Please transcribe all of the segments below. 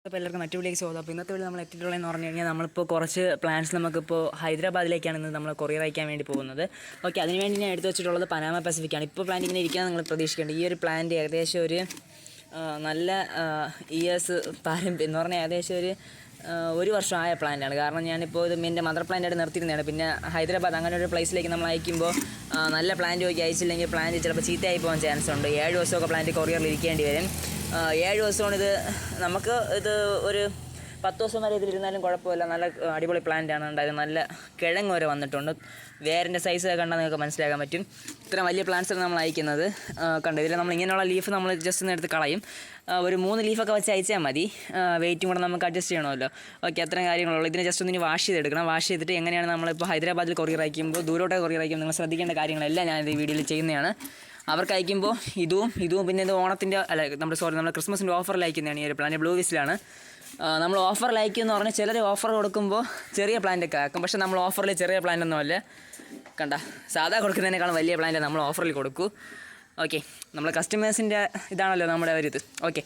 അപ്പോൾ എല്ലാവർക്കും മറ്റു വീട്ടിലേക്ക് സ്വാഗതം. അപ്പോൾ ഇന്നത്തെ വീട്ടിൽ നമ്മൾ എത്തിയിട്ടുള്ളതെന്ന് പറഞ്ഞു കഴിഞ്ഞാൽ നമ്മളിപ്പോൾ കുറച്ച് പ്ലാന്റ്സ് നമുക്കിപ്പോൾ ഹൈദരാബാദിലേക്കാണ് ഇന്ന് നമ്മൾ കൊറിയർ അയക്കാൻ വേണ്ടി പോകുന്നത്. ഓക്കെ, അതിനുവേണ്ടി ഞാൻ എടുത്തു വെച്ചിട്ടുള്ളത് പനാമ പസഫിക്കാണ്. ഇപ്പോൾ പ്ലാന്റ് ഇങ്ങനെ ഇരിക്കാൻ നിങ്ങൾ പ്രതീക്ഷിക്കേണ്ടത്. ഈ ഒരു പ്ലാന്റ് ഏകദേശം ഒരു നല്ല ഇയേഴ്സ് പാരമ്പര്യം എന്ന് പറഞ്ഞാൽ ഏകദേശം ഒരു വർഷമായ പ്ലാന്റാണ്. കാരണം ഞാനിപ്പോൾ ഇത് എൻ്റെ മദർ പ്ലാന്റായിട്ട് നിർത്തിയിരുന്നതാണ്. പിന്നെ ഹൈദരാബാദ് അങ്ങനെ ഒരു പ്ലേസിലേക്ക് നമ്മൾ അയക്കുമ്പോൾ നല്ല പ്ലാന്റ് നോക്കി അയച്ചില്ലെങ്കിൽ പ്ലാന്റ് ചിലപ്പോൾ ചീത്തയായി പോകാൻ ചാൻസ് ഉണ്ട്. 7 ദിവസമൊക്കെ പ്ലാന്റ് കൊറിയറിൽ ഇരിക്കേണ്ടി വരും. 7 ദിവസമാണ് ഇത്. നമുക്ക് ഇത് ഒരു 10 ദിവസം വരെ ഇതിലിരുന്നാലും കുഴപ്പമില്ല. നല്ല അടിപൊളി പ്ലാന്റാണ് ഉണ്ടായത്. നല്ല കിഴങ്ങ് വരെ വന്നിട്ടുണ്ട്. വേരിൻ്റെ സൈസ് കണ്ടാൽ നിങ്ങൾക്ക് മനസ്സിലാക്കാൻ പറ്റും. ഇത്ര വലിയ പ്ലാന്റ്സാണ് നമ്മൾ അയക്കുന്നത്. കണ്ടു, ഇതിൽ നമ്മൾ ഇങ്ങനെയുള്ള ലീഫ് നമ്മൾ ജസ്റ്റ് ഒന്ന് എടുത്ത് കളയും. ഒരു 3 ലീഫൊക്കെ വെച്ച് അയച്ചാൽ മതി. വെയിറ്റും കൂടെ നമുക്ക് അഡ്ജസ്റ്റ് ചെയ്യണമല്ലോ. ഓക്കെ, അത്രയും കാര്യങ്ങളുള്ളൂ. ഇതിനെ ജസ്റ്റ് ഒന്ന് വാഷ് ചെയ്തെടുക്കണം. വാഷ് ചെയ്തിട്ട് എങ്ങനെയാണ് നമ്മളിപ്പോൾ ഹൈദരാബാദിൽ കൊറിയർ അയക്കുമ്പോൾ ദൂരോട്ട് കൊറിയർ അയക്കുമ്പോൾ നിങ്ങൾ ശ്രദ്ധിക്കേണ്ട കാര്യങ്ങളെല്ലാം ഞാൻ ഈ വീഡിയോയിൽ ചെയ്യുന്നതാണ്. അവർക്ക് അയക്കുമ്പോൾ ഇതും പിന്നെ ഇത് ഓണത്തിൻ്റെ നമ്മുടെ ക്രിസ്മസിൻ്റെ ഓഫറിൽ അയക്കുന്നതാണ്. ഈ ഒരു പ്ലാന്റ് ബ്ലൂ വിസിലാണ് നമ്മൾ ഓഫറിൽ അയക്കുമെന്ന് പറഞ്ഞാൽ ചിലർ ഓഫർ കൊടുക്കുമ്പോൾ ചെറിയ പ്ലാന്റൊക്കെ ആക്കും. പക്ഷേ നമ്മൾ ഓഫറിൽ ചെറിയ പ്ലാന്റൊന്നും അല്ല. കണ്ട, സാധാ കൊടുക്കുന്നതിനേക്കാളും വലിയ പ്ലാന്റ് നമ്മൾ ഓഫറിൽ കൊടുക്കൂ. ഓക്കെ, നമ്മൾ കസ്റ്റമേഴ്സിൻ്റെ ഇതാണല്ലോ നമ്മുടെ ഒരിത്. ഓക്കെ,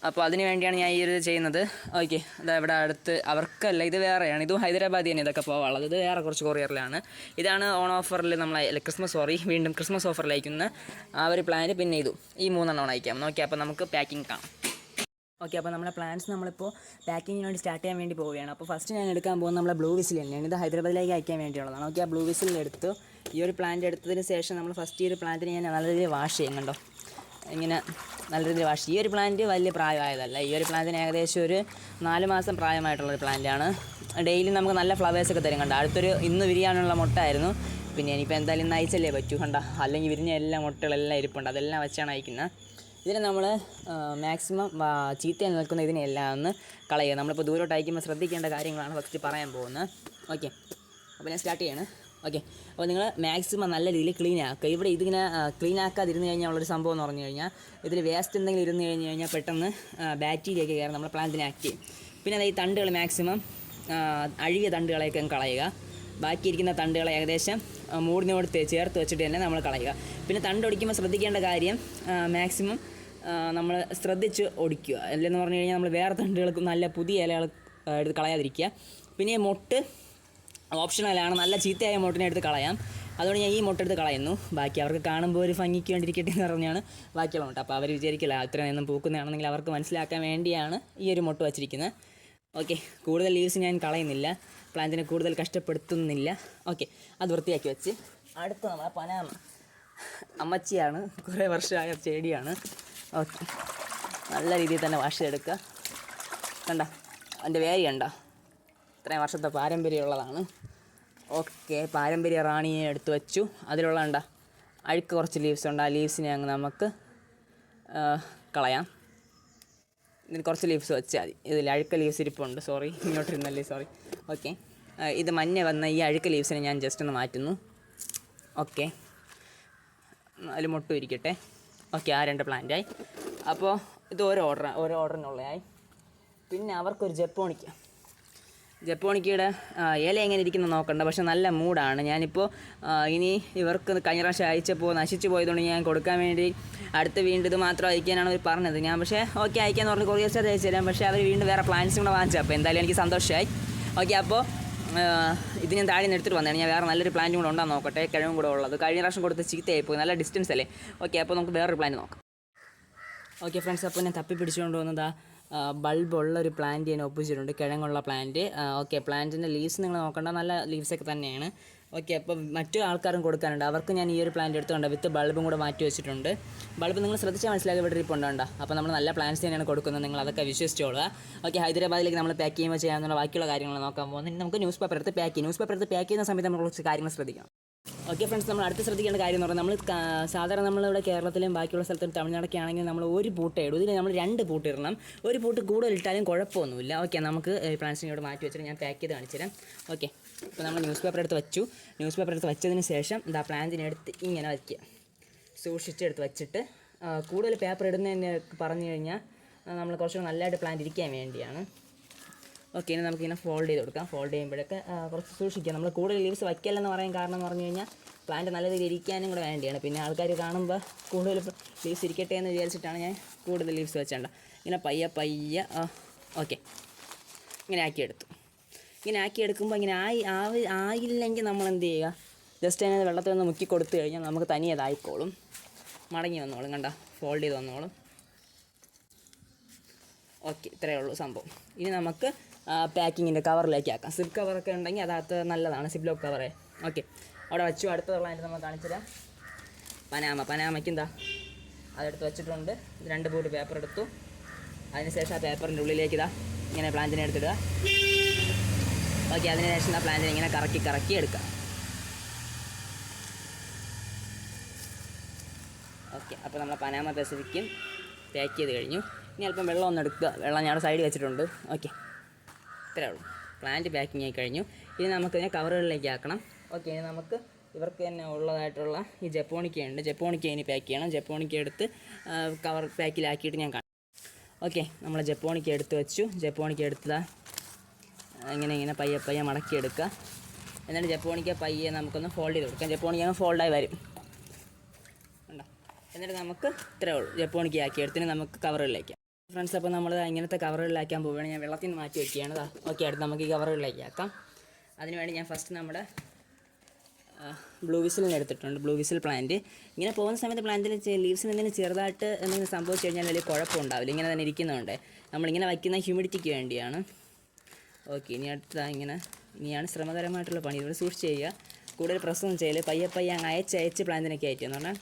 അപ്പോൾ അതിന് വേണ്ടിയാണ് ഞാൻ ഈ ഒരു ചെയ്യുന്നത്. ഓക്കെ, അതാ ഇവിടെ അടുത്ത് അവർക്കല്ല, ഇത് വേറെയാണ്. ഇതും ഹൈദരാബാദ് തന്നെ ഇതൊക്കെ പോകാനുള്ളത്. ഇത് വേറെ കുറച്ച് കൊറിയറിലാണ്. ഇതാണ് ഓൺ ഓഫറിൽ നമ്മൾ വീണ്ടും ക്രിസ്മസ് ഓഫറിൽ അയക്കുന്ന ആ ഒരു പ്ലാന്റ്. പിന്നെ ഈ 3 എണ്ണം അയക്കാം. ഓക്കെ, അപ്പോൾ നമുക്ക് പാക്കിംഗ് കാണാം. ഓക്കെ, അപ്പോൾ നമ്മുടെ പ്ലാന്റ്സ് നമ്മളിപ്പോൾ പാക്കിങ്ങിന് വേണ്ടി സ്റ്റാർട്ട് ചെയ്യാൻ വേണ്ടി പോവുകയാണ്. അപ്പോൾ ഫസ്റ്റ് ഞാൻ എടുക്കാൻ പോകുന്നത് നമ്മളെ ബ്ലൂ വിസിൽ തന്നെയാണ്. ഇത് ഹൈദരാബാദിലേക്ക് അയക്കാൻ വേണ്ടിയുള്ളതാണ്. ഓക്കെ, ആ ബ്ലൂ വിസിൽ എടുത്തു. ഈ ഒരു പ്ലാന്റ് എടുത്തതിന് ശേഷം നമ്മൾ ഫസ്റ്റ് ഈ ഒരു പ്ലാന്റിനെ ഞാൻ നല്ല രീതിയിൽ വാഷ് ചെയ്യും. കണ്ടോ, ഇങ്ങനെ നല്ല രീതിയിൽ വാഷ്. ഈ ഒരു പ്ലാന്റ് വലിയ പ്രായമായതല്ല. ഈ ഒരു പ്ലാന്റിന് ഏകദേശം ഒരു 4 മാസം പ്രായമായിട്ടുള്ളൊരു പ്ലാന്റാണ്. ഡെയിലി നമുക്ക് നല്ല ഫ്ലവേഴ്സൊക്കെ തരും. കണ്ട, ഇന്ന് വിരിയാനുള്ള മുട്ടായിരുന്നു. പിന്നെ ഇനിയിപ്പോൾ എന്തായാലും ഇന്ന് അയച്ചല്ലേ പറ്റൂ. കണ്ട, അല്ലെങ്കിൽ വിരിഞ്ഞ എല്ലാ മുട്ടകളെല്ലാം ഇരിപ്പുണ്ട്. അതെല്ലാം വെച്ചാണ് അയക്കുന്നത്. ഇതിനെ നമ്മൾ മാക്സിമം ചീത്തയിൽ നിൽക്കുന്ന ഇതിനെല്ലാം ഒന്ന് കളയുക. നമ്മളിപ്പോൾ ദൂരോട്ട് അയക്കുമ്പോൾ ശ്രദ്ധിക്കേണ്ട കാര്യങ്ങളാണ് ഫസ്റ്റ് പറയാൻ പോകുന്നത്. ഓക്കെ, അപ്പോൾ ഞാൻ സ്റ്റാർട്ട് ചെയ്യാണ്. ഓക്കെ, അപ്പോൾ നിങ്ങൾ മാക്സിമം നല്ല രീതിയിൽ ക്ലീൻ ആക്കുക. ഇവിടെ ഇതിങ്ങനെ ക്ലീൻ ആക്കാതിരുന്ന് കഴിഞ്ഞാൽ ഉള്ളൊരു സംഭവം എന്ന് പറഞ്ഞു കഴിഞ്ഞാൽ ഇതിൽ വേസ്റ്റ് എന്തെങ്കിലും ഇരുന്ന് കഴിഞ്ഞാൽ പെട്ടെന്ന് ബാക്ടീരിയയൊക്കെ കയറി നമ്മളെ പ്ലാന്റിനെ ആക്ട് ചെയ്യും. പിന്നെ ഈ തണ്ടുകൾ മാക്സിമം അഴുകിയ തണ്ടുകളെയൊക്കെ കളയുക. ബാക്കിയിരിക്കുന്ന തണ്ടുകളെ ഏകദേശം മൂടിനോട് ചേർത്ത് വെച്ചിട്ട് തന്നെ നമ്മൾ കളയുക. പിന്നെ തണ്ടൊടിക്കുമ്പോൾ ശ്രദ്ധിക്കേണ്ട കാര്യം മാക്സിമം നമ്മൾ ശ്രദ്ധിച്ച് ഒടിക്കുക. അല്ലെന്ന് പറഞ്ഞു കഴിഞ്ഞാൽ നമ്മൾ വേറെ തണ്ടുകൾക്ക് നല്ല പുതിയ ഇലകൾ എടുത്ത് കളയാതിരിക്കുക. പിന്നെ ഈ മൊട്ട് ഓപ്ഷണലാണ്. നല്ല ചീത്തയായ മൊട്ടിനെ എടുത്ത് കളയാം. അതുകൊണ്ട് ഞാൻ ഈ മൊട്ടെടുത്ത് കളയുന്നു. ബാക്കി അവർക്ക് കാണുമ്പോൾ ഒരു ഭംഗിക്ക് വേണ്ടിയിരിക്കട്ടെ എന്ന് പറഞ്ഞാണ് ബാക്കിയുള്ള മൊട്ട്. അപ്പോൾ അവർ വിചാരിക്കില്ല ഇത്രയൊന്നും പൂക്കുന്നതാണെന്നെങ്കിൽ അവർക്ക് മനസ്സിലാക്കാൻ വേണ്ടിയാണ് ഈ ഒരു മൊട്ട് വച്ചിരിക്കുന്നത്. ഓക്കെ, കൂടുതൽ ലീവ്സ് ഞാൻ കളയുന്നില്ല. പ്ലാന്റിനെ കൂടുതൽ കഷ്ടപ്പെടുത്തുന്നില്ല. ഓക്കെ, അത് വൃത്തിയാക്കി വെച്ച് അടുത്ത നമ്മളെ പനാമ അമ്മച്ചിയാണ്. കുറേ വർഷമായ ചെടിയാണ്. ഓക്കെ, നല്ല രീതിയിൽ തന്നെ വാഷ് ചെയ്തെടുക്കുക. കണ്ട, അതിൻ്റെ വേരി കണ്ട, ഇത്രയും വർഷത്തെ പാരമ്പര്യമുള്ളതാണ്. ഓക്കെ, പാരമ്പര്യ റാണിയെ എടുത്ത് വെച്ചു. അതിലുള്ള അഴുക്ക് കുറച്ച് ലീവ്സ് ഉണ്ട്. ആ ലീവ്സിനെ അങ്ങ് നമുക്ക് കളയാം. ഇതിന് കുറച്ച് ലീവ്സ് വെച്ചാൽ മതി. ഇതിൽ അഴുക്ക ലീവ്സ് ഇരിപ്പുണ്ട്. ഇങ്ങോട്ടിരുന്നല്ലേ. ഓക്കെ, ഇത് മഞ്ഞ വന്ന ഈ അഴുക്ക ലീവ്സിനെ ഞാൻ ജസ്റ്റ് ഒന്ന് മാറ്റുന്നു. ഓക്കെ, അതിൽ മൊട്ടും ഇരിക്കട്ടെ. ഓക്കെ, ആ 2 പ്ലാന്റായി. അപ്പോൾ ഇത് ഓരോ ഓർഡറിനുള്ളതായി. പിന്നെ അവർക്കൊരു ജപ്പോണിക്കയുടെ ഇല എങ്ങനെ ഇരിക്കുന്നു നോക്കണ്ട. പക്ഷെ നല്ല മൂടാണ്. ഞാനിപ്പോൾ ഇനി ഇവർക്ക് കഴിഞ്ഞ പ്രാവശ്യം അയച്ചപ്പോൾ നശിച്ചു പോയതുകൊണ്ട് ഞാൻ കൊടുക്കാൻ വേണ്ടി അടുത്ത് വീണ്ടും ഇത് മാത്രം അയക്കാനാണ് അവർ പറഞ്ഞത്. ഞാൻ പക്ഷേ ഓക്കെ അയക്കാമെന്ന് പറഞ്ഞ് കൊറിയർ ചാർജ് അയച്ചു തരാം. പക്ഷേ അവർ വീണ്ടും വേറെ പ്ലാന്റ്സും കൂടെ വാങ്ങിച്ചു. അപ്പോൾ എന്തായാലും എനിക്ക് സന്തോഷമായി. ഓക്കെ, അപ്പോൾ ഇത് ഞാൻ താഴെ നിന്ന് എടുത്തിട്ട് വന്നതാണ്. ഞാൻ വേറെ നല്ലൊരു പ്ലാന്റും കൂടെ ഉണ്ടാകും നോക്കട്ടെ. കിഴങ്ങും കൂടെ ഉള്ളത്. കഴിഞ്ഞ പ്രാവശ്യം കൊടുത്ത് ചീത്തയായിപ്പോയി. നല്ല ഡിസ്റ്റൻസ് അല്ലേ. ഓക്കെ, അപ്പോൾ നമുക്ക് വേറൊരു പ്ലാന്റ് നോക്കാം. ഓക്കെ ഫ്രണ്ട്സ്, അപ്പോൾ ഞാൻ തപ്പി പിടിച്ചുകൊണ്ട് വന്നത് ബൾബുള്ള ഒരു പ്ലാന്റ് ഞാൻ ഒപ്പിച്ചിട്ടുണ്ട്. കിഴങ്ങുള്ള പ്ലാന്റ്. ഓക്കെ, പ്ലാന്റിൻ്റെ ലീവ്സ് നിങ്ങൾ നോക്കണ്ട, നല്ല ലീവ്സൊക്കെ തന്നെയാണ്. ഓക്കെ, അപ്പോൾ മറ്റു ആൾക്കാരും കൊടുക്കാനുണ്ട്. അവർക്ക് ഞാൻ ഈ ഒരു പ്ലാന്റ് എടുത്തുകൊണ്ട് വിത്ത് ബൾബും കൂടെ മാറ്റി വെച്ചിട്ടുണ്ട്. ബൾബ് നിങ്ങൾ ശ്രദ്ധിച്ചാൽ മനസ്സിലാക്കി ഇവിടെ ഇരിപ്പുണ്ടോ. അപ്പോൾ നമ്മൾ നല്ല പ്ലാന്റ്സ് തന്നെയാണ് കൊടുക്കുന്നത്. നിങ്ങൾ അതൊക്കെ വിശ്വസിച്ചോളുക. ഓക്കെ, ഹൈദരാബാദിലേക്ക് നമ്മൾ പാക്ക് ചെയ്യുമ്പോൾ ചെയ്യാവുന്ന ബാക്കിയുള്ള കാര്യങ്ങൾ നോക്കാൻ പോകുന്നത്. ഇനി നമുക്ക് ന്യൂസ് പേപ്പർ എടുത്ത് പാക്ക് ചെയ്യുന്ന സമയത്ത് നമ്മൾ കുറച്ച് കാര്യങ്ങൾ ശ്രദ്ധിക്കണം. ഓക്കെ ഫ്രണ്ട്സ്, നമ്മൾ അടുത്ത് ശ്രദ്ധിക്കേണ്ട കാര്യം എന്ന് പറഞ്ഞാൽ സാധാരണ നമ്മളിവിടെ കേരളത്തിലും ബാക്കിയുള്ള സ്ഥലത്തും തമിഴ്നാടൊക്കെ ആണെങ്കിൽ നമ്മൾ ഒരു പൂട്ടേ ഇടും. ഇതിൽ നമ്മൾ 2 പൂട്ട് ഇടണം. ഒരു പൂട്ട് കൂടുതൽ ഇട്ടാലും കുഴപ്പമൊന്നുമില്ല. ഓക്കെ, നമുക്ക് പ്ലാന്റ്സിനെ ഇവിടെ മാറ്റി വെച്ചിട്ട് ഞാൻ പാക്ക് ചെയ്ത് കാണിച്ചു തരാം. ഓക്കെ, ഇപ്പോൾ നമ്മൾ ന്യൂസ് പേപ്പർ എടുത്ത് വെച്ചു. ന്യൂസ് പേപ്പർ എടുത്ത് വെച്ചതിന് ശേഷം പ്ലാന്റിനെ എടുത്ത് ഇങ്ങനെ വയ്ക്കുക. സൂക്ഷിച്ചെടുത്ത് വെച്ചിട്ട് കൂടുതൽ പേപ്പർ ഇടുന്നതിന് പറഞ്ഞു കഴിഞ്ഞാൽ നമ്മൾ കുറച്ചുകൂടി നല്ലതായിട്ട് പ്ലാന്റ് ഇരിക്കാൻ വേണ്ടിയാണ്. ഓക്കെ, ഇനി നമുക്കിങ്ങനെ ഫോൾഡ് ചെയ്ത് കൊടുക്കാം. ഫോൾഡ് ചെയ്യുമ്പോഴൊക്കെ കുറച്ച് സൂക്ഷിക്കുക. നമ്മൾ കൂടുതൽ ലീവ്സ് വയ്ക്കല്ലെന്ന് പറയാൻ കാരണം എന്ന് പറഞ്ഞു കഴിഞ്ഞാൽ പ്ലാന്റ് നല്ല രീതിയിൽ ഇരിക്കാനും കൂടെ വേണ്ടിയാണ്. പിന്നെ ആൾക്കാർ കാണുമ്പോൾ കൂടുതൽ ലീവ്സ് ഇരിക്കട്ടെ എന്ന് വിചാരിച്ചിട്ടാണ് ഞാൻ കൂടുതൽ ലീവ്സ് വെച്ചേണ്ട. ഇങ്ങനെ പയ്യെ ഓക്കെ, ഇങ്ങനെ ആക്കിയെടുത്തു. ഇങ്ങനെ ആക്കിയെടുക്കുമ്പോൾ ഇങ്ങനെ ആയില്ലെങ്കിൽ നമ്മൾ എന്ത് ചെയ്യുക, ജസ്റ്റ് അതിനകത്ത് വെള്ളത്തിൽ ഒന്ന് മുക്കി കൊടുത്തു കഴിഞ്ഞാൽ നമുക്ക് തനിയെ അതായിക്കോളും, മടങ്ങി വന്നോളും. കണ്ട, ഫോൾഡ് ചെയ്ത് വന്നോളും. ഓക്കെ, ഇത്രയേ ഉള്ളൂ സംഭവം. ഇനി നമുക്ക് പാക്കിങ്ങിൻ്റെ കവറിലേക്ക് ആക്കാം. സിപ്പ് കവറൊക്കെ ഉണ്ടെങ്കിൽ അതകത്ത് നല്ലതാണ്, സിപ്പ് ലോക്ക് കവറേ. ഓക്കെ, അവിടെ വെച്ചു. അടുത്തുള്ളതായിട്ട് നമ്മൾ കാണിച്ചു തരാം. പനാമയ്ക്ക് എന്താ അതെടുത്ത് വെച്ചിട്ടുണ്ട്. 2 ബോർഡ് പേപ്പർ എടുത്തു. അതിനുശേഷം ആ പേപ്പറിൻ്റെ ഉള്ളിലേക്ക് ഇങ്ങനെ പ്ലാന്റിനെ എടുത്തിടുക. ഓക്കെ, അതിനുശേഷം ആ പ്ലാന്റിനെ ഇങ്ങനെ കറക്കി എടുക്കുക. ഓക്കെ, അപ്പോൾ നമ്മൾ പനാമ പെസിഫിക്കും പാക്ക് ചെയ്ത് കഴിഞ്ഞു. ഇനി അല്പം വെള്ളം ഒന്ന് എടുക്കുക. വെള്ളം ഞാൻ സൈഡിൽ വെച്ചിട്ടുണ്ട്. ഓക്കെ, ഇത്രയേ ഉള്ളൂ. പ്ലാന്റ് പാക്കിങ് ആയി കഴിഞ്ഞു. ഇനി നമുക്കിതിനെ കവറുകളിലേക്ക് ആക്കണം. ഓക്കെ, ഇനി നമുക്ക് ഇവർക്ക് തന്നെ ഉള്ളതായിട്ടുള്ള ഈ ജപ്പോണിക്കയുണ്ട്. ജപ്പോണിക്ക ഇനി പാക്ക് ചെയ്യണം. ജപ്പോണിക്ക എടുത്ത് കവർ പാക്കിലാക്കിയിട്ട് ഞാൻ കാണാം. ഓക്കെ, നമ്മൾ ജപ്പോണിക്ക എടുത്ത് വെച്ചു. ജപ്പോണിക്ക എടുത്തതാ ഇങ്ങനെ പയ്യെ മടക്കിയെടുക്കുക. എന്നിട്ട് ജപ്പോണിക്ക പയ്യെ നമുക്കൊന്ന് ഫോൾഡ് ചെയ്ത് കൊടുക്കാം. ജപ്പോണിക്ക അങ്ങ് ഫോൾഡായി വരും. ഉണ്ടോ? എന്നിട്ട് നമുക്ക് ഇത്രയേ ഉള്ളൂ. ജപ്പോണിക്ക ആക്കി എടുത്തിട്ട് നമുക്ക് കവറുകളിലേക്ക്. ഫ്രണ്ട്സ്, അപ്പോൾ നമ്മൾ ഇങ്ങനത്തെ കവറുകളിലാക്കാൻ പോവുകയാണ്. ഞാൻ വെള്ളത്തിൽ നിന്ന് മാറ്റി വയ്ക്കുകയാണ്. ഓക്കെ, അടുത്ത് നമുക്ക് ഈ കവറുകളിലേക്ക് ആക്കാം. അതിനുവേണ്ടി ഞാൻ ഫസ്റ്റ് നമ്മുടെ ബ്ലൂ വിസിലിനെ എടുത്തിട്ടുണ്ട്. Blue whistle plant. ഇങ്ങനെ പോകുന്ന സമയത്ത് പ്ലാന്റിൽ ലീവ്സിന് എന്തെങ്കിലും ചെറുതായിട്ട് എന്തെങ്കിലും സംഭവിച്ചു കഴിഞ്ഞാൽ വലിയ കുഴപ്പമുണ്ടാവില്ല. ഇങ്ങനെ തന്നെ ഇരിക്കുന്നുണ്ട്. നമ്മളിങ്ങനെ വയ്ക്കുന്ന ഹ്യൂമിഡിറ്റിക്ക് വേണ്ടിയാണ്. ഓക്കെ, ഇനി ഇനിയാണ് ശ്രമകരമായിട്ടുള്ള പണി. ഇവിടെ സൂക്ഷിച്ച് ചെയ്യുക. കൂടുതൽ പ്രസ്സൊന്നും ചെയ്യല്. പയ്യെ അങ്ങ് അയച്ച് പ്ലാന്റിനൊക്കെ അയച്ചു എന്ന് പറഞ്ഞാൽ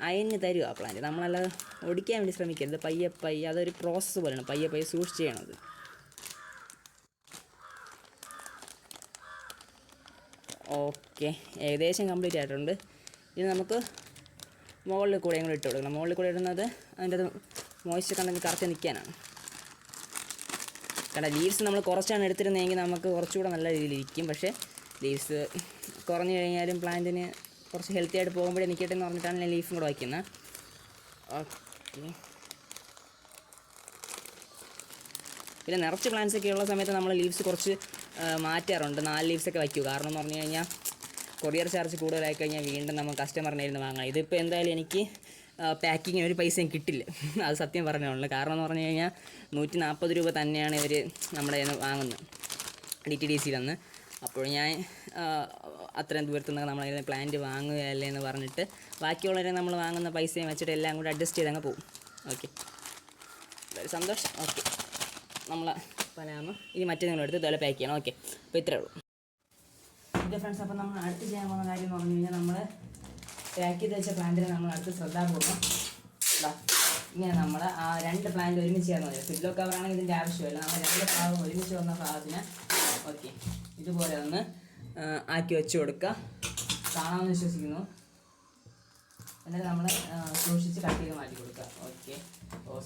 അയഞ്ഞ് തരുക ആ പ്ലാന്റ്. നമ്മളല്ലാതെ ഒടിക്കാൻ വേണ്ടി ശ്രമിക്കരുത്. പയ്യെ അതൊരു പ്രോസസ്സ് പോലെയാണ്. പയ്യെ സൂക്ഷിച്ച് ചെയ്യണത്. ഓക്കെ, ഏകദേശം കംപ്ലീറ്റ് ആയിട്ടുണ്ട്. ഇനി നമുക്ക് മുകളിൽ കൂടെ ഞങ്ങൾ ഇട്ട് കൊടുക്കണം. മുകളിൽ കൂടെ ഇടുന്നത് അതിൻ്റെ മോയ്സ്ചർ കണ്ടെങ്കിൽ കറക്റ്റ് നിൽക്കാനാണ്. കാരണം ലീവ്സ് നമ്മൾ കുറച്ചാണ് എടുത്തിരുന്നതെങ്കിൽ നമുക്ക് കുറച്ചുകൂടെ നല്ല രീതിയിലിരിക്കും. പക്ഷേ ലീവ്സ് കുറഞ്ഞു കഴിഞ്ഞാലും പ്ലാന്റിന് കുറച്ച് ഹെൽത്തി ആയിട്ട് പോകുമ്പോഴേ നിൽക്കട്ടെ എന്ന് പറഞ്ഞിട്ടാണ് ഞാൻ ലീഫും കൂടെ വയ്ക്കുന്നത്. ഓക്കെ, പിന്നെ നിറച്ച് പ്ലാന്റ്സ് ഒക്കെ ഉള്ള സമയത്ത് നമ്മൾ ലീവ്സ് കുറച്ച് മാറ്റാറുണ്ട്. 4 ലീവ്സൊക്കെ വയ്ക്കും. കാരണം എന്ന് പറഞ്ഞു കഴിഞ്ഞാൽ കൊറിയർ ചാർജ് കൂടുതലായി കഴിഞ്ഞാൽ വീണ്ടും നമ്മൾ കസ്റ്റമറിനെ ഇരുന്ന് വാങ്ങണം. ഇതിപ്പോൾ എന്തായാലും എനിക്ക് പാക്കിങ്ങിന് ഒരു പൈസയും കിട്ടില്ല. അത് സത്യം പറഞ്ഞോളൂ. കാരണം എന്ന് പറഞ്ഞു കഴിഞ്ഞാൽ 140 രൂപ തന്നെയാണ് ഇവർ നമ്മുടെ കയ്യിൽ നിന്ന് വാങ്ങുന്നത് DTDC വന്ന്. അപ്പോൾ ഞാൻ അത്രയും ദൂരത്തുനിന്ന് നമ്മളതിന് പ്ലാന്റ് വാങ്ങുകയല്ലേ എന്ന് പറഞ്ഞിട്ട് ബാക്കിയുള്ളവരെ നമ്മൾ വാങ്ങുന്ന പൈസയും വെച്ചിട്ട് എല്ലാം കൂടി അഡ്ജസ്റ്റ് ചെയ്തങ്ങ് പോകും. ഓക്കെ, വളരെ സന്തോഷം. ഓക്കെ, നമ്മൾ പനാമ ഇനി മറ്റേ നിങ്ങളെടുത്ത് ഇതുപോലെ പാക്ക് ചെയ്യണം. ഓക്കെ, അപ്പോൾ ഇത്രയേ ഉള്ളൂ. ഓക്കെ ഫ്രണ്ട്സ്, അപ്പോൾ നമ്മൾ അടുത്ത് ചെയ്യാൻ പോകുന്ന കാര്യം എന്ന് പറഞ്ഞു കഴിഞ്ഞാൽ നമ്മൾ പാക്ക് ചെയ്ത് വെച്ച പ്ലാന്റിനെ നമ്മൾ അടുത്ത് ശ്രദ്ധാപൂർവ്വം ഇങ്ങനെ നമ്മൾ ആ 2 പ്ലാന്റ് ഒരുമിച്ച് ചേർന്ന് മതി. സിബ്ലോ കവറാണെങ്കിൽ ഇതിൻ്റെ ആവശ്യമില്ല. നമ്മൾ 2 ഭാഗം ഒരുമിച്ച് വന്ന ഭാഗത്തിന് ഓക്കെ ഇതുപോലെ ഒന്ന് ആക്കി വെച്ച് കൊടുക്കുക. കാണാമെന്ന് വിശ്വസിക്കുന്നു. എന്നിട്ട് നമ്മൾ സൂക്ഷിച്ച് കട്ട് ചെയ്ത് മാറ്റി കൊടുക്കുക. ഓക്കെ,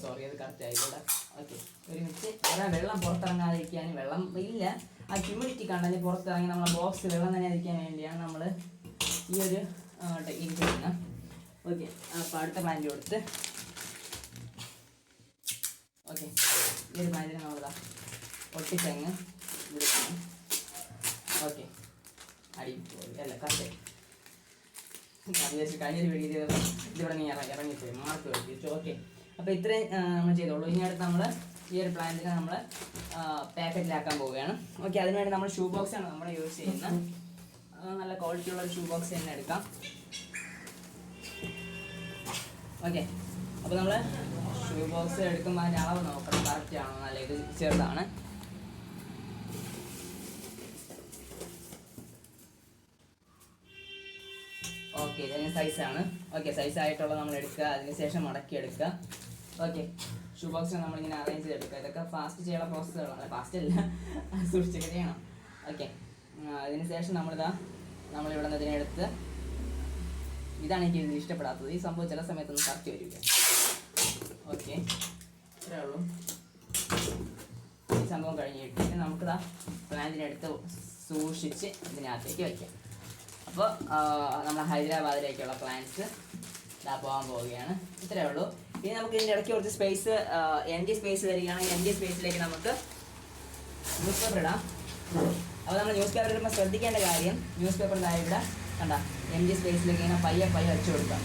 സോറി, അത് കറക്റ്റ് ആയിക്കോട്ടെ. ഓക്കെ, ഒരുമിച്ച് വെള്ളം പുറത്തിറങ്ങാതിരിക്കാനും, വെള്ളം ഇല്ല ആ ഹ്യൂമിഡിറ്റി കണ്ടന്റ് പുറത്തിറങ്ങി നമ്മളെ ബോക്സ് വെള്ളം തന്നെ ഇരിക്കാൻ വേണ്ടിയാണ് നമ്മൾ ഈ ഒരു ടെക്നിക്ക് ചെയ്യുന്നത്. ഓക്കെ, അപ്പോൾ അടുത്ത പ്ലാന്റ് കൊടുത്ത് ഓക്കെ ഈ ഒരു പ്ലാന്റിനെ നമ്മളിതാ ഒട്ടിച്ചങ്ങ് വിളിക്കണം. ഓക്കെ, അല്ല കറക്റ്റ് കഴിഞ്ഞൊരു വീഡിയോ ചെയ്തത് ഇതിവിടെ നീ ഇറങ്ങിപ്പോയി മാർക്ക് വെച്ചു. ഓക്കെ, അപ്പോൾ ഇത്രയും നമ്മൾ ചെയ്തോളൂ. ഇനി അടുത്ത് നമ്മൾ ഈ ഒരു പ്ലാന്റിനെ നമ്മൾ പാക്കറ്റിലാക്കാൻ പോവുകയാണ്. ഓക്കെ, അതിനുവേണ്ടി നമ്മൾ ഷൂ ബോക്സാണ് നമ്മൾ യൂസ് ചെയ്യുന്നത്. നല്ല ക്വാളിറ്റിയുള്ള ഒരു ഷൂ ബോക്സ് തന്നെ എടുക്കാം. ഓക്കെ, അപ്പോൾ നമ്മൾ ഷൂ ബോക്സ് എടുക്കുമ്പോൾ അതിൻ്റെ അളവ് നോക്കണം, കറക്റ്റ് ആണോ. നല്ല ഇത് ചെറുതാണ്. ഓക്കെ, ഇതിന് സൈസാണ്. ഓക്കെ, സൈസായിട്ടുള്ളത് നമ്മൾ എടുക്കുക. അതിനുശേഷം മടക്കി എടുക്കുക. ഓക്കെ, ഷൂ ബോക്സ് നമ്മളിങ്ങനെ അറേഞ്ച് ചെയ്തെടുക്കുക. ഇതൊക്കെ ഫാസ്റ്റ് ചെയ്യാനുള്ള പ്രോസസ്സുകളാണ്. ഫാസ്റ്റ് അല്ല, സൂക്ഷിച്ചൊക്കെ ചെയ്യണം. ഓക്കെ, അതിനുശേഷം നമ്മളിവിടെ നിന്ന് ഇതിനെടുത്ത് ഇതാണ് എനിക്ക് ഇതിൽ ഇഷ്ടപ്പെടാത്തത്. ഈ സംഭവം ചില സമയത്തൊന്നും കറക്റ്റ് വരില്ല. ഓക്കെ, ഇത്രയേ ഉള്ളൂ. ഈ സംഭവം കഴിഞ്ഞിട്ട് നമുക്കിതാ പ്ലാന്റിനെടുത്ത് സൂക്ഷിച്ച് ഇതിനകത്തേക്ക് വയ്ക്കാം. അപ്പോൾ നമ്മൾ ഹൈദരാബാദിലേക്കുള്ള പ്ലാന്റ്സ് ഇതാ പോകാൻ പോവുകയാണ്. ഇത്രയേ ഉള്ളൂ. ഇനി നമുക്ക് ഇതിൻ്റെ ഇടയ്ക്ക് കുറച്ച് സ്പേസ് എംറ്റി സ്പേസ് വരികയാണെങ്കിൽ എംറ്റി സ്പേസിലേക്ക് നമുക്ക് ന്യൂസ് പേപ്പർ ഇടാം. അപ്പോൾ നമ്മൾ ന്യൂസ് പേപ്പർ ഇടുമ്പോൾ ശ്രദ്ധിക്കേണ്ട കാര്യം, ന്യൂസ് പേപ്പർ ഇതാ ഇവിടെ കണ്ട എംറ്റി സ്പേസിലേക്ക് ഇങ്ങനെ പയ്യെ വെച്ച് കൊടുക്കാം.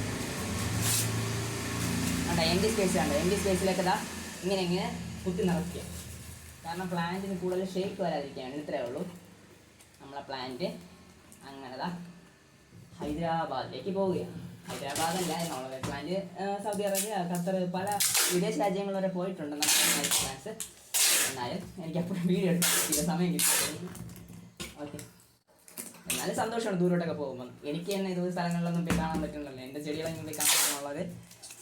കണ്ട എംറ്റി സ്പേസ് കണ്ട എംറ്റി സ്പേസിലേക്ക് ഇതാ ഇങ്ങനെ കുത്തി നിറയ്ക്കുക. കാരണം പ്ലാന്റിന് കൂടുതൽ ഷേക്ക് വരാതിരിക്കുകയാണ്. ഇത്രയേ ഉള്ളൂ. നമ്മളെ പ്ലാന്റ് അങ്ങനെതാ ഹൈദരാബാദിലേക്ക് പോവുകയാണ്. ഹൈദരാബാദല്ല എന്നുള്ളത്, പ്ലാന്റ് സൗദി അറേബ്യ, ഖത്തർ, പല വിദേശ രാജ്യങ്ങൾ വരെ പോയിട്ടുണ്ട് നമ്മുടെ പ്ലാന്റ്സ്. എന്നാലും എനിക്കപ്പോഴും വീഡിയോ എടുത്തില്ല, സമയം കിട്ടില്ല. ഓക്കെ, എന്നാലും സന്തോഷമാണ് ദൂരോട്ടൊക്കെ പോകുമ്പോൾ. എനിക്ക് തന്നെ ഇതുപോലെ സ്ഥലങ്ങളിലൊന്നും പോയി കാണാൻ പറ്റുന്നില്ല, എൻ്റെ ചെടികളെങ്കിലും പോയി കാണാമെന്നുള്ളത്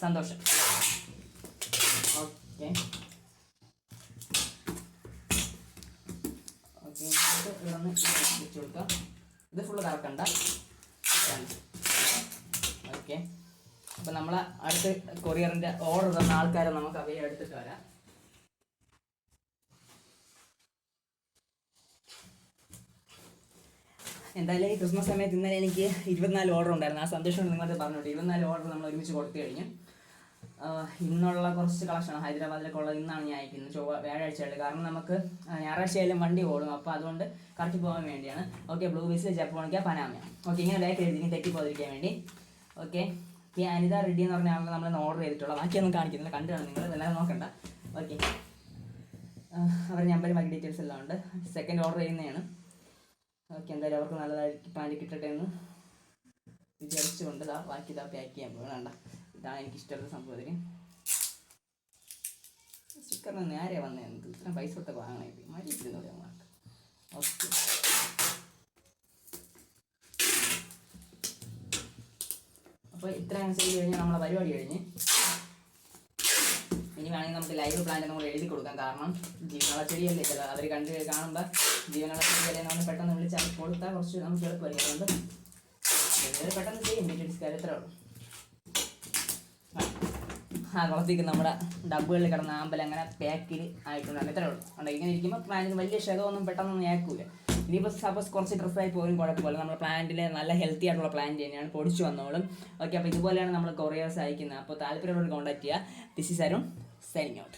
സന്തോഷം. ഓക്കെ ഓക്കെ, ഇവിടെ നിന്ന് വെച്ച് കൊടുക്കാം. ഇത് ഫുള്ള് കറക്കണ്ട. ഓക്കെ, അപ്പം നമ്മൾ അടുത്ത് കൊറിയറിൻ്റെ ഓർഡർ തന്ന ആൾക്കാരെ നമുക്ക് അവയെ എടുത്തിട്ട് വരാം. എന്തായാലും ഈ ക്രിസ്മസ് സമയത്ത് ഇന്നലെ എനിക്ക് 24 ഓർഡർ ഉണ്ടായിരുന്നു. ആ സന്തോഷം നിങ്ങളത് പറഞ്ഞോട്ടെ. 24 ഓർഡർ നമ്മൾ ഒരുമിച്ച് കൊടുത്തു കഴിഞ്ഞു. ഇന്നുള്ള കുറച്ച് കളക്ഷനാണ് ഹൈദരാബാദിലൊക്കെ ഉള്ളത്. ഇന്നാണ് ഞാൻ അയക്കുന്നത്, വ്യാഴാഴ്ചയായിട്ട്. കാരണം നമുക്ക് ഞായറാഴ്ചയായാലും വണ്ടി ഓടും, അപ്പോൾ അതുകൊണ്ട് കറക്റ്റ് പോകാൻ വേണ്ടിയാണ്. ഓക്കെ, ബ്ലൂ ബീസിൽ ജപ്പോണിക്ക പനാമ. ഓക്കെ, ഇങ്ങനെ ബാക്ക് എഴുതി തെറ്റിപ്പോതിരിക്കാൻ വേണ്ടി. ഓക്കെ, ഈ അനിത റെഡ്ഡി എന്ന് പറഞ്ഞ ആളെ നമ്മൾ ഓർഡർ ചെയ്തിട്ടുള്ള, ബാക്കിയൊന്നും കാണിക്കുന്നില്ല, കണ്ടു കാണും നിങ്ങൾ, എല്ലാവരും നോക്കണ്ട. ഓക്കെ, അവരുടെ നമ്പരും ബാക്കി ഡീറ്റെയിൽസ് എല്ലാം ഉണ്ട്. സെക്കൻഡ് ഓർഡർ ചെയ്യുന്നതാണ്. ഓക്കെ, എന്തായാലും അവർക്ക് നല്ലതായിട്ട് പ്ലാന്റ് കിട്ടട്ടെ എന്ന് വിചാരിച്ചുകൊണ്ട് ബാക്കി ഇതാ പാക്ക് ചെയ്യാൻ പോകണ്ട. ഇതാണ് എനിക്കിഷ്ടമുള്ള സംഭവത്തിന്. സ്റ്റിക്കറിന് നേരെ വന്നേ, ഇത്രയും പൈസ കൊടുത്തൊക്കെ വാങ്ങണേ, മരിച്ചിരുന്നോളൂ മാർക്ക്. ഓക്കെ, അപ്പോൾ ഇത്രയും ചെയ്ത് കഴിഞ്ഞാൽ നമ്മളെ പരിപാടി കഴിഞ്ഞ്. ഇനി വേണമെങ്കിൽ നമുക്ക് ലൈവ് പ്ലാന്റ് നമ്മൾ എഴുതി കൊടുക്കാം. കാരണം ജീവനുള്ള ചെടിയല്ലേ, ചില അവർ കാണുമ്പോൾ ജീവനുള്ള ചെടിയല്ലേ നമ്മൾ പെട്ടെന്ന് വിളിച്ചാൽ കൊടുത്താൽ കുറച്ച് നമുക്ക് എളുപ്പമായിരിക്കും. അതുകൊണ്ട് പെട്ടെന്ന് ചെയ്യും. ഡീറ്റെയിൽസ് എത്ര ഉള്ളൂ. ആ കുളത്തേക്ക് നമ്മുടെ ഡബ്ബുകളിൽ കിടന്ന ആമ്പൽ അങ്ങനെ പാക്കിൽ ആയിട്ടുണ്ടാകും. ഇത്രേ ഉള്ളൂ. അതുകൊണ്ട് ഇങ്ങനെ ഇരിക്കുമ്പോൾ പ്ലാന്റിന് വലിയ ക്ഷതമൊന്നും പെട്ടെന്നൊന്നും ഏക്കൂല. ഇനിയിപ്പോൾ സപ്പോസ് കുറച്ച് ഡ്രസ്സായി പോലും കുഴപ്പമില്ല, നമ്മുടെ പ്ലാന്റിൽ നല്ല ഹെൽത്തി ആയിട്ടുള്ള പ്ലാന്റ് തന്നെയാണ്, പൊടിച്ചു വന്നോളും. ഓക്കെ, അപ്പോൾ ഇതുപോലെയാണ് നമ്മൾ കൊറിയേഴ്സ് അയക്കുന്നത്. അപ്പോൾ താല്പര്യമുള്ളവർ കോൺടാക്ട് ചെയ്യുക. This is Arun, signing out.